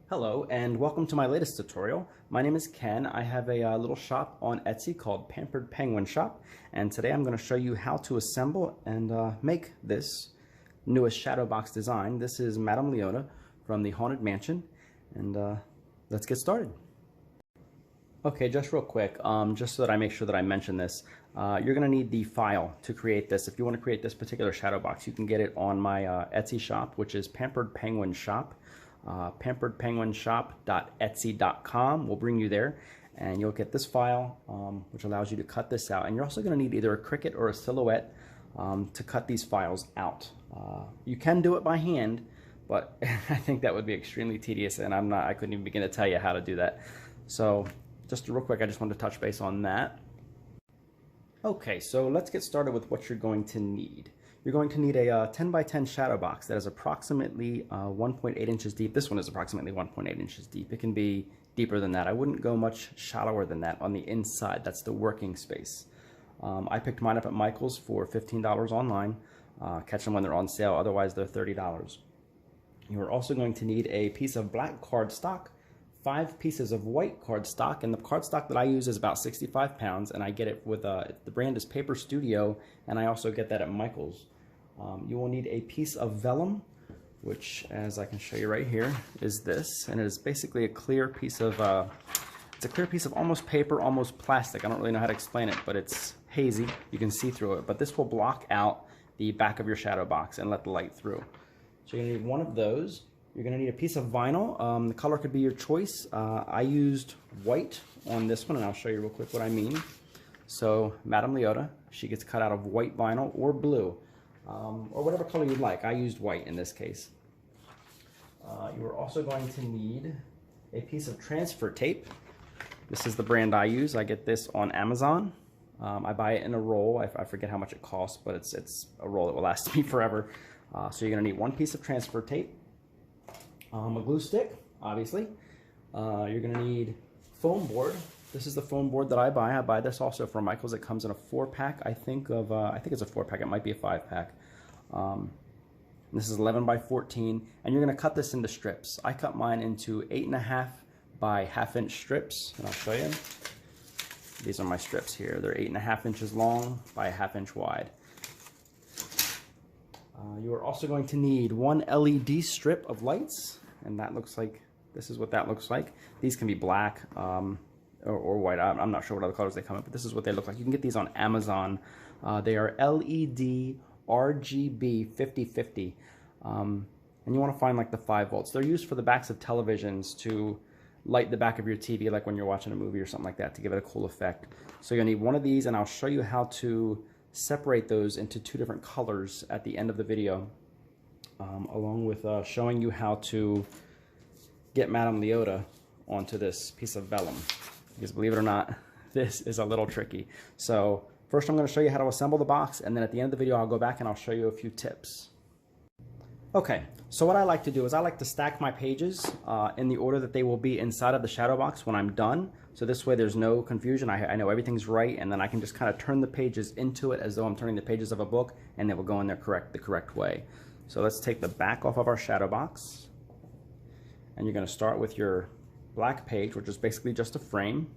Hello and welcome to my latest tutorial. My name is Ken. I have a little shop on Etsy called Pampered Penguin Shop, and today I'm going to show you how to assemble and make this newest shadow box design. This is Madame Leota from the Haunted Mansion, and let's get started. Okay, just real quick, just so that I make sure that I mention this, you're going to need the file to create this. If you want to create this particular shadow box, you can get it on my Etsy shop, which is Pampered Penguin Shop. pamperedpenguinshop.etsy.com will bring you there, and you'll get this file, which allows you to cut this out. And you're also going to need either a Cricut or a Silhouette to cut these files out. You can do it by hand, but I think that would be extremely tedious, and I couldn't even begin to tell you how to do that. So just real quick, I just wanted to touch base on that. Okay, so let's get started with what you're going to need. You're going to need a 10 by 10 shadow box that is approximately 1.8 inches deep. This one is approximately 1.8 inches deep. It can be deeper than that. I wouldn't go much shallower than that on the inside. That's the working space. I picked mine up at Michael's for $15 online. Catch them when they're on sale, otherwise they're $30. You are also going to need a piece of black cardstock, 5 pieces of white cardstock, and the cardstock that I use is about 65 pounds, and I get it with, the brand is Paper Studio, and I also get that at Michael's. You will need a piece of vellum, which, as I can show you right here, is this, and it is basically a clear piece of, it's a clear piece of almost paper, almost plastic. I don't really know how to explain it, but it's hazy. You can see through it, but this will block out the back of your shadow box and let the light through. So you're gonna need one of those. You're going to need a piece of vinyl. The color could be your choice. I used white on this one, and I'll show you real quick what I mean. So Madame Leota, she gets cut out of white vinyl or blue, or whatever color you'd like. I used white in this case. You are also going to need a piece of transfer tape. This is the brand I use. I get this on Amazon. I buy it in a roll. I forget how much it costs, but it's a roll that will last me forever. So you're going to need one piece of transfer tape. A glue stick, obviously. You're going to need foam board. This is the foam board that I buy. I buy this also from Michael's. It comes in a 4-pack. I think it's a 4-pack. It might be a 5-pack. This is 11 by 14, and you're going to cut this into strips. I cut mine into 8.5 by 1/2 inch strips, and I'll show you. These are my strips here. They're 8.5 inches long by 1/2 inch wide. You are also going to need one LED strip of lights, and that looks like, this is what that looks like. These can be black or white. I'm not sure what other colors they come in, but this is what they look like. You can get these on Amazon. They are LED RGB 50/50, and you want to find like the 5 volts. They're used for the backs of televisions to light the back of your TV, like when you're watching a movie or something like that, to give it a cool effect. So you're going to need one of these, and I'll show you how to separate those into 2 different colors at the end of the video, along with showing you how to get Madame Leota onto this piece of vellum, because believe it or not, this is a little tricky. So first I'm going to show you how to assemble the box, and then at the end of the video I'll go back and I'll show you a few tips. Okay, so what I like to do is I like to stack my pages in the order that they will be inside of the shadow box when I'm done. So this way there's no confusion. I know everything's right, and then I can just kind of turn the pages into it as though I'm turning the pages of a book, and they will go in there the correct way. So let's take the back off of our shadow box, and you're going to start with your black page, which is basically just a frame.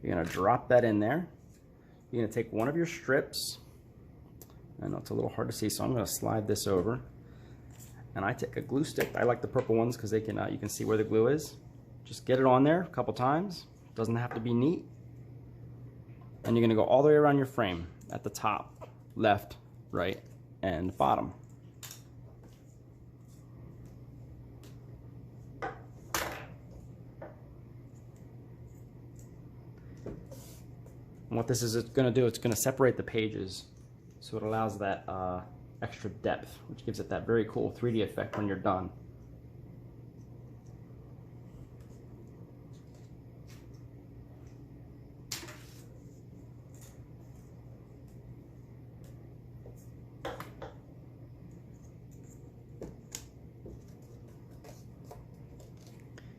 You're going to drop that in there. You're going to take one of your strips. I know it's a little hard to see, so I'm going to slide this over. And I take a glue stick. I like the purple ones because they can you can see where the glue is. Just get it on there a couple times. Doesn't have to be neat. And you're going to go all the way around your frame at the top, left, right, and bottom. And what this is going to do, it's going to separate the pages, so it allows that extra depth, which gives it that very cool 3D effect when you're done.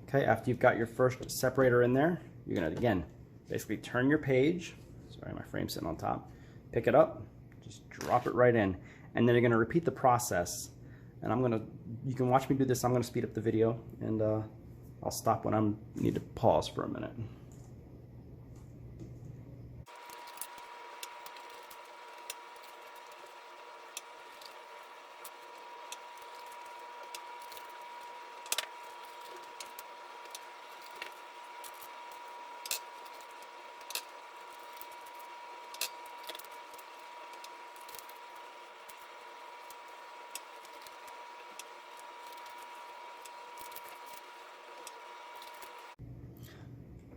Okay, after you've got your first separator in there, you're going to, again, basically turn your page. Sorry, my frame's sitting on top. Pick it up, just drop it right in. And then you're going to repeat the process And you can watch me do this. I'm gonna speed up the video, and I'll stop when I need to pause for a minute.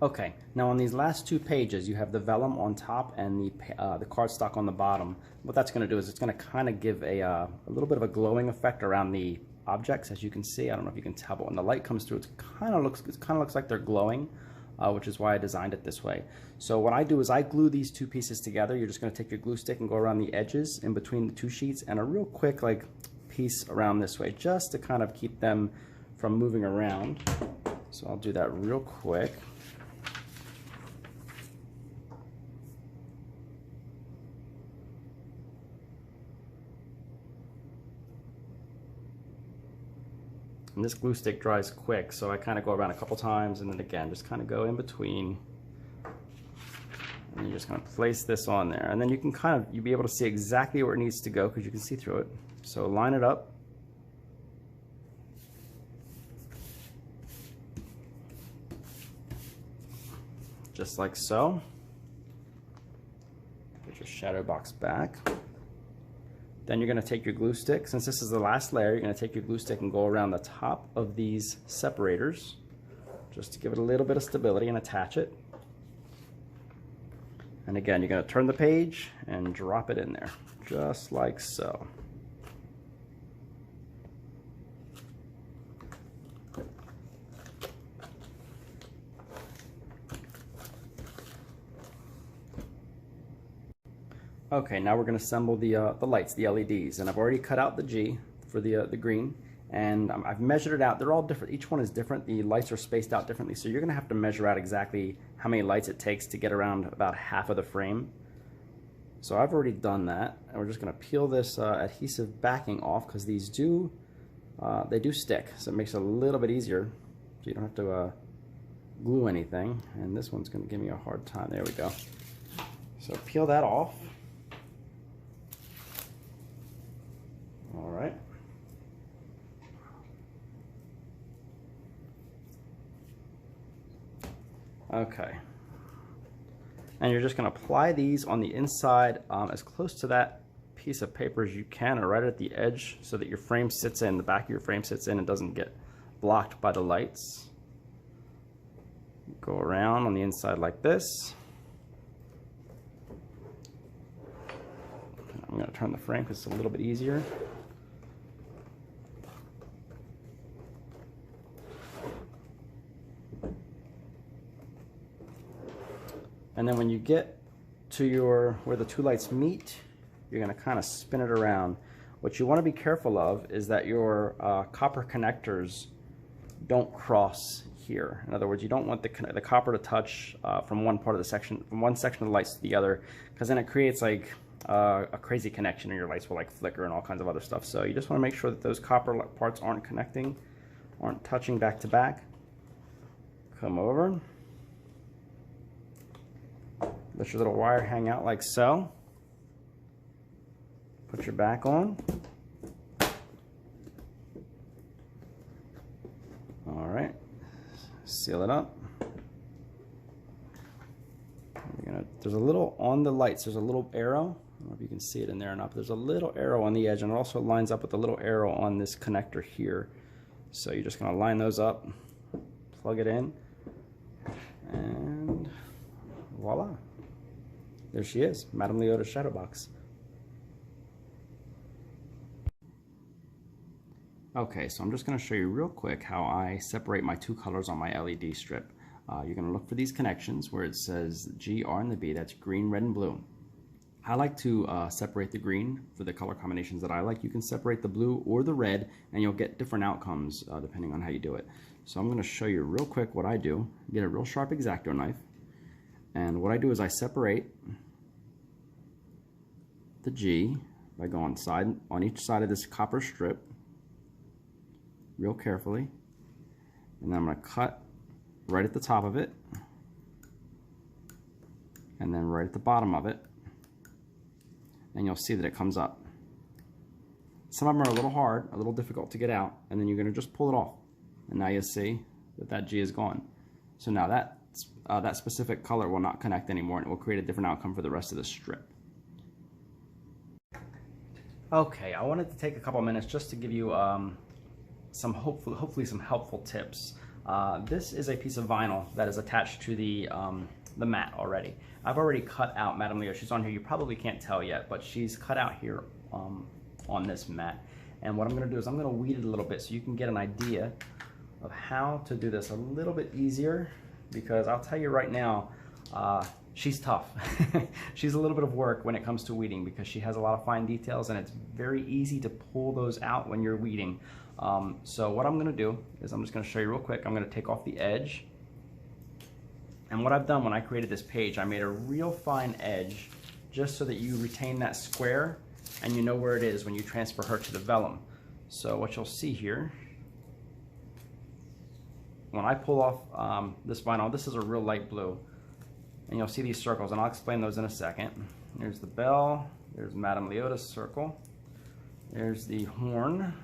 Okay, now on these last two pages, you have the vellum on top and the cardstock on the bottom. What that's going to do is it's going to kind of give a little bit of a glowing effect around the objects, as you can see. I don't know if you can tell, but when the light comes through, it kind of looks like they're glowing, which is why I designed it this way. So what I do is I glue these two pieces together. You're just going to take your glue stick and go around the edges in between the two sheets, and a real quick like piece around this way, just to kind of keep them from moving around. So I'll do that real quick. And this glue stick dries quick, so I kind of go around a couple times, and then again, just kind of go in between. And you're just going to place this on there. And then you can you'll be able to see exactly where it needs to go because you can see through it. So line it up. Just like so. Put your shadow box back. Then you're going to take your glue stick. Since this is the last layer, you're going to take your glue stick and go around the top of these separators just to give it a little bit of stability and attach it. And again, you're going to turn the page and drop it in there, just like so. Okay, now we're going to assemble the lights, the LEDs, and I've already cut out the G for the green, and I've measured it out. They're all different. Each one is different. The lights are spaced out differently, so you're going to have to measure out exactly how many lights it takes to get around about half of the frame. So I've already done that, and we're just going to peel this adhesive backing off because these do stick, so it makes it a little bit easier, so you don't have to glue anything. And this one's going to give me a hard time. There we go. So peel that off. All right. Okay. And you're just going to apply these on the inside as close to that piece of paper as you can, or right at the edge, so that your frame sits in, the back of your frame sits in and doesn't get blocked by the lights. Go around on the inside like this. I'm going to turn the frame because it's a little bit easier. And then when you get to where the two lights meet, you're going to kind of spin it around. What you want to be careful of is that your copper connectors don't cross here. In other words, you don't want the copper to touch from one section of the lights to the other, because then it creates like a crazy connection, and your lights will like flicker and all kinds of other stuff. So you just want to make sure that those copper parts aren't touching back to back. Come over. Let your little wire hang out like so. Put your back on. All right, seal it up. There's a little on the lights, there's a little arrow. I don't know if you can see it in there or not, but there's a little arrow on the edge, and it also lines up with the little arrow on this connector here. So you're just gonna line those up, plug it in, and voila. There she is, Madame Leota's shadow box. Okay, so I'm just going to show you real quick how I separate my two colors on my LED strip. You're going to look for these connections where it says G, R, and the B. That's green, red, and blue. I like to separate the green for the color combinations that I like. You can separate the blue or the red, and you'll get different outcomes depending on how you do it. So I'm going to show you real quick what I do. Get a real sharp X-Acto knife, and what I do is I separate the G by going on each side of this copper strip. real carefully. And then I'm going to cut right at the top of it, and then right at the bottom of it, and you'll see that it comes up. Some of them are a little hard, a little difficult to get out, and then you're going to just pull it off. And now you see that that G is gone. So now that specific color will not connect anymore, and it will create a different outcome for the rest of the strip. Okay, I wanted to take a couple minutes just to give you hopefully some helpful tips. This is a piece of vinyl that is attached to the mat already. I've already cut out Madame Leota. She's on here. You probably can't tell yet, but she's cut out here on this mat. And what I'm going to do is I'm going to weed it a little bit so you can get an idea of how to do this a little bit easier, because I'll tell you right now, she's tough. She's a little bit of work when it comes to weeding because she has a lot of fine details, and it's very easy to pull those out when you're weeding. So what I'm going to do is I'm just going to show you real quick. I'm going to take off the edge. And what I've done when I created this page, I made a real fine edge just so that you retain that square and you know where it is when you transfer her to the vellum. So what you'll see here, when I pull off this vinyl, this is a real light blue, and you'll see these circles, and I'll explain those in a second. There's the bell, there's Madame Leota's circle, there's the horn,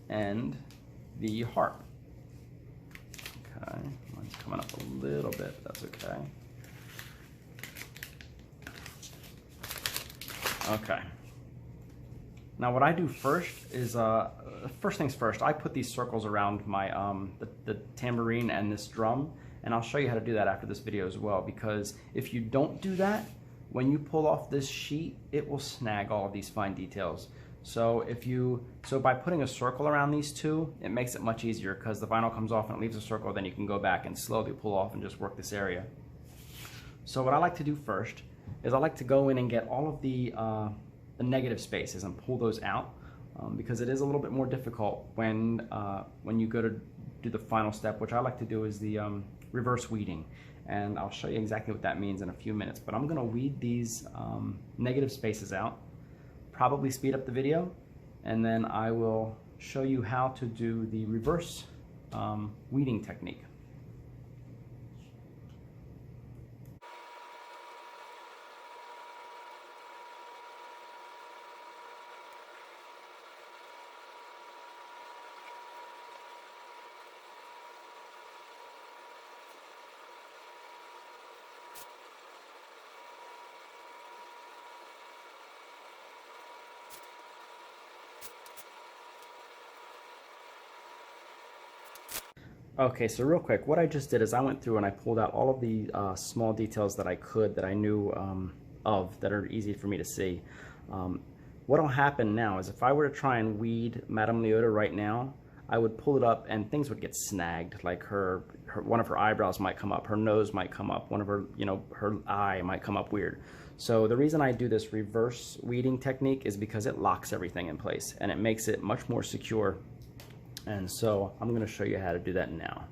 and the harp. Okay, mine's coming up a little bit, that's okay. Okay. Now what I do first is, first things first, I put these circles around my the tambourine and this drum, and I'll show you how to do that after this video as well, because if you don't do that, when you pull off this sheet, it will snag all of these fine details. So by putting a circle around these two, it makes it much easier because the vinyl comes off and it leaves a circle, then you can go back and slowly pull off and just work this area. So what I like to do first is I like to go in and get all of the negative spaces and pull those out, because it is a little bit more difficult when you go to do the final step, which I like to do is the reverse weeding. And I'll show you exactly what that means in a few minutes. But I'm going to weed these negative spaces out, probably speed up the video, and then I will show you how to do the reverse weeding technique. Okay, so real quick, what I just did is I went through and I pulled out all of the small details that I knew of that are easy for me to see. What'll happen now is if I were to try and weed Madame Leota right now, I would pull it up and things would get snagged, like one of her eyebrows might come up, her nose might come up, one of her, her eye might come up weird. So the reason I do this reverse weeding technique is because it locks everything in place and it makes it much more secure. And so I'm going to show you how to do that now.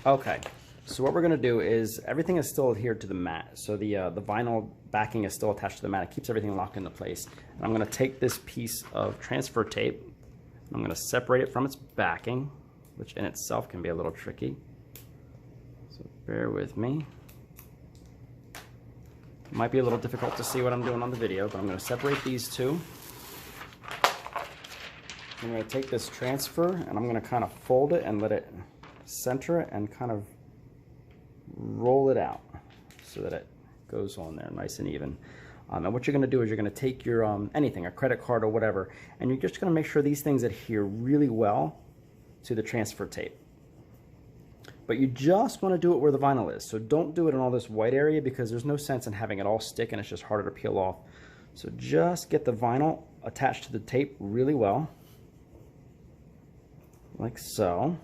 Okay, so what we're going to do is everything is still adhered to the mat. So the vinyl backing is still attached to the mat. It keeps everything locked into place. And I'm going to take this piece of transfer tape. I'm going to separate it from its backing, which in itself can be a little tricky. So bear with me. It might be a little difficult to see what I'm doing on the video, but I'm going to separate these two. I'm going to take this transfer and I'm going to kind of fold it and let it center it and kind of roll it out so that it goes on there nice and even. And what you're going to do is you're going to take your anything, a credit card or whatever, and you're just going to make sure these things adhere really well to the transfer tape. But you just want to do it where the vinyl is. So don't do it in all this white area because there's no sense in having it all stick and it's just harder to peel off. So just get the vinyl attached to the tape really well, like so.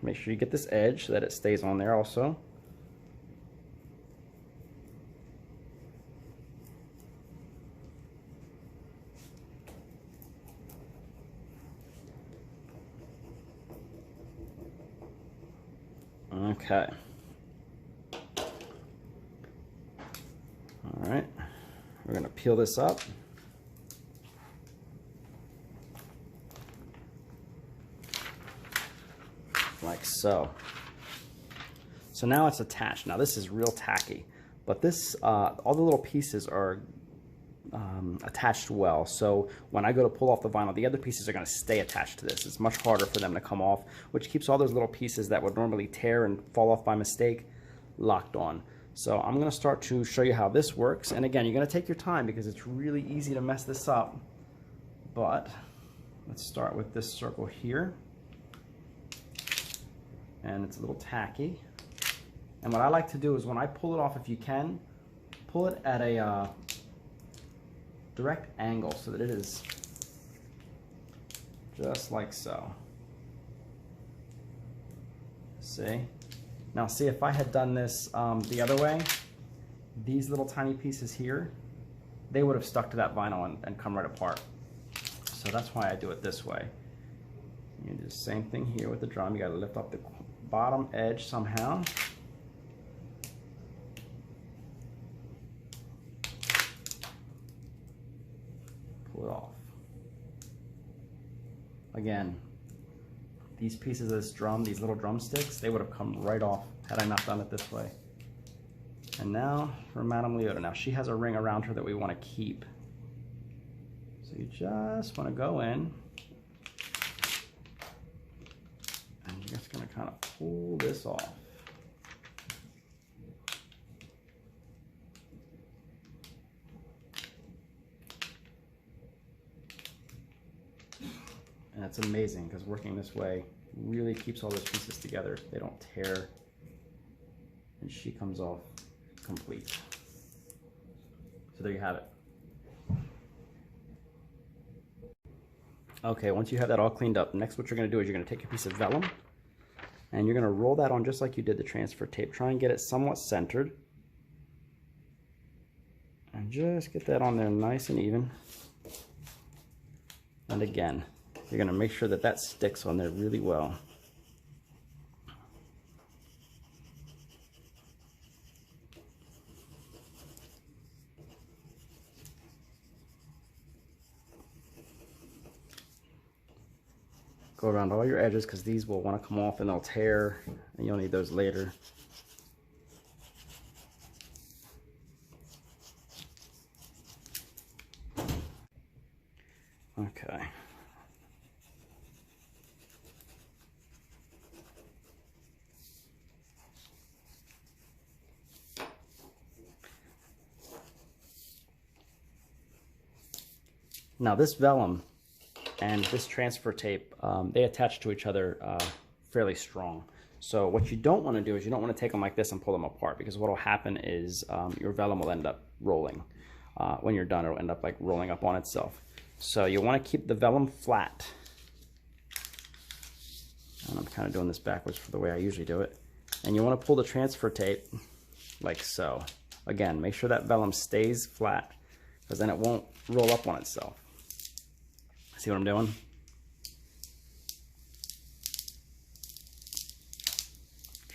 Make sure you get this edge so that it stays on there also. Okay. All right. We're going to peel this up. like so. So now it's attached. Now this is real tacky, but this, all the little pieces are attached well. So when I go to pull off the vinyl, the other pieces are going to stay attached to this. It's much harder for them to come off, which keeps all those little pieces that would normally tear and fall off by mistake locked on. So I'm going to start to show you how this works. And again, you're going to take your time because it's really easy to mess this up. But let's start with this circle here. And it's a little tacky. And what I like to do is when I pull it off, if you can, pull it at a direct angle so that it is just like so. See? Now see, if I had done this the other way, these little tiny pieces here, they would have stuck to that vinyl and come right apart. So that's why I do it this way. You do the same thing here with the drum. You got to lift up the bottom edge somehow. Pull it off. Again, these pieces of this drum, these little drumsticks, they would have come right off had I not done it this way. And now for Madame Leota. Now she has a ring around her that we want to keep. So you just want to go in and you're just going to kind of pull this off. And it's amazing because working this way really keeps all those pieces together. They don't tear. And she comes off complete. So there you have it. Okay, once you have that all cleaned up, next what you're going to do is you're going to take a piece of vellum and you're going to roll that on just like you did the transfer tape. Try and get it somewhat centered. And just get that on there nice and even. And again, you're going to make sure that that sticks on there really well. Go around all your edges because these will want to come off and they'll tear, and you'll need those later. Okay. Now this vellum and this transfer tape, they attach to each other fairly strong. So what you don't want to do is you don't want to take them like this and pull them apart, because what will happen is your vellum will end up rolling. When you're done, it'll end up like rolling up on itself. So you want to keep the vellum flat. And I'm kind of doing this backwards for the way I usually do it. And you want to pull the transfer tape like so. Again, make sure that vellum stays flat, because then it won't roll up on itself. See what I'm doing?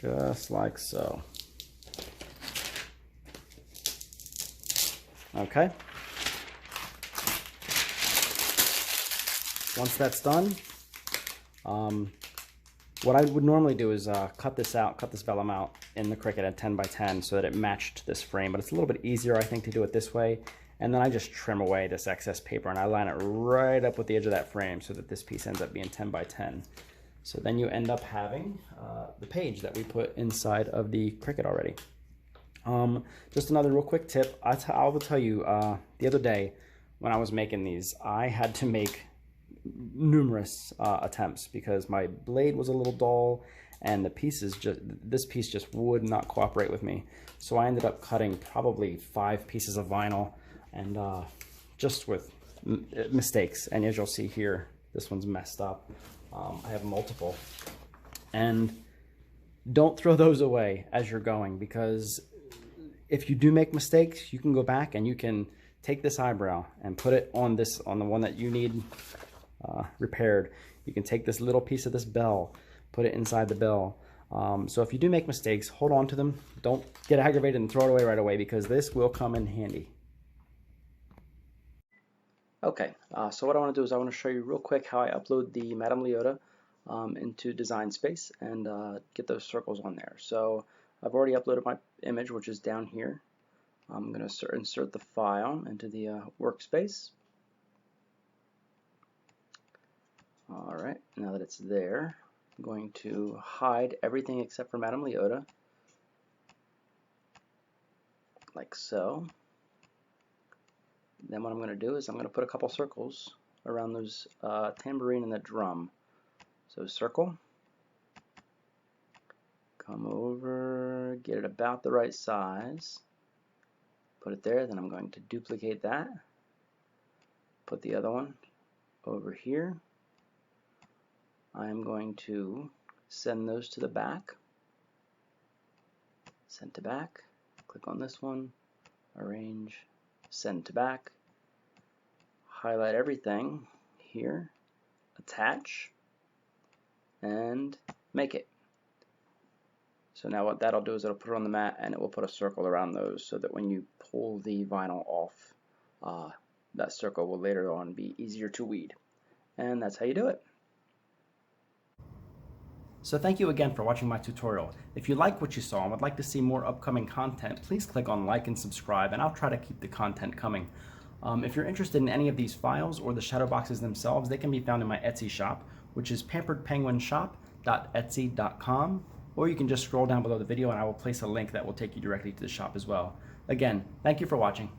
Just like so. Okay. Once that's done, what I would normally do is cut this vellum out in the Cricut at 10 by 10 so that it matched this frame, but it's a little bit easier, I think, to do it this way. And then I just trim away this excess paper and I line it right up with the edge of that frame so that this piece ends up being 10 by 10. So then you end up having the page that we put inside of the Cricut already. Just another real quick tip. I will tell you, the other day when I was making these, I had to make numerous attempts because my blade was a little dull and this piece just would not cooperate with me. So I ended up cutting probably 5 pieces of vinyl, and just with mistakes. And as you'll see here, this one's messed up. I have multiple. And don't throw those away as you're going, because if you do make mistakes, you can go back and you can take this eyebrow and put it on the one that you need repaired. You can take this little piece of this bell, put it inside the bell. So if you do make mistakes, hold on to them. Don't get aggravated and throw it away right away, because this will come in handy. Okay, so what I want to do is I want to show you real quick how I upload the Madame Leota into Design Space and get those circles on there. So I've already uploaded my image, which is down here. I'm going to insert the file into the workspace. Alright, now that it's there, I'm going to hide everything except for Madame Leota, like so. Then what I'm going to do is I'm going to put a couple circles around those tambourine and the drum. So circle, come over, get it about the right size, put it there. Then I'm going to duplicate that, put the other one over here. I'm going to send those to the back, send to back, click on this one, arrange, send to back, highlight everything here, attach, and make it. So now what that'll do is it'll put it on the mat and it will put a circle around those so that when you pull the vinyl off, that circle will later on be easier to weed. And that's how you do it. So thank you again for watching my tutorial. If you like what you saw and would like to see more upcoming content, please click on like and subscribe, and I'll try to keep the content coming. If you're interested in any of these files or the shadow boxes themselves, they can be found in my Etsy shop, which is pamperedpenguinshop.etsy.com, or you can just scroll down below the video and I will place a link that will take you directly to the shop as well. Again, thank you for watching.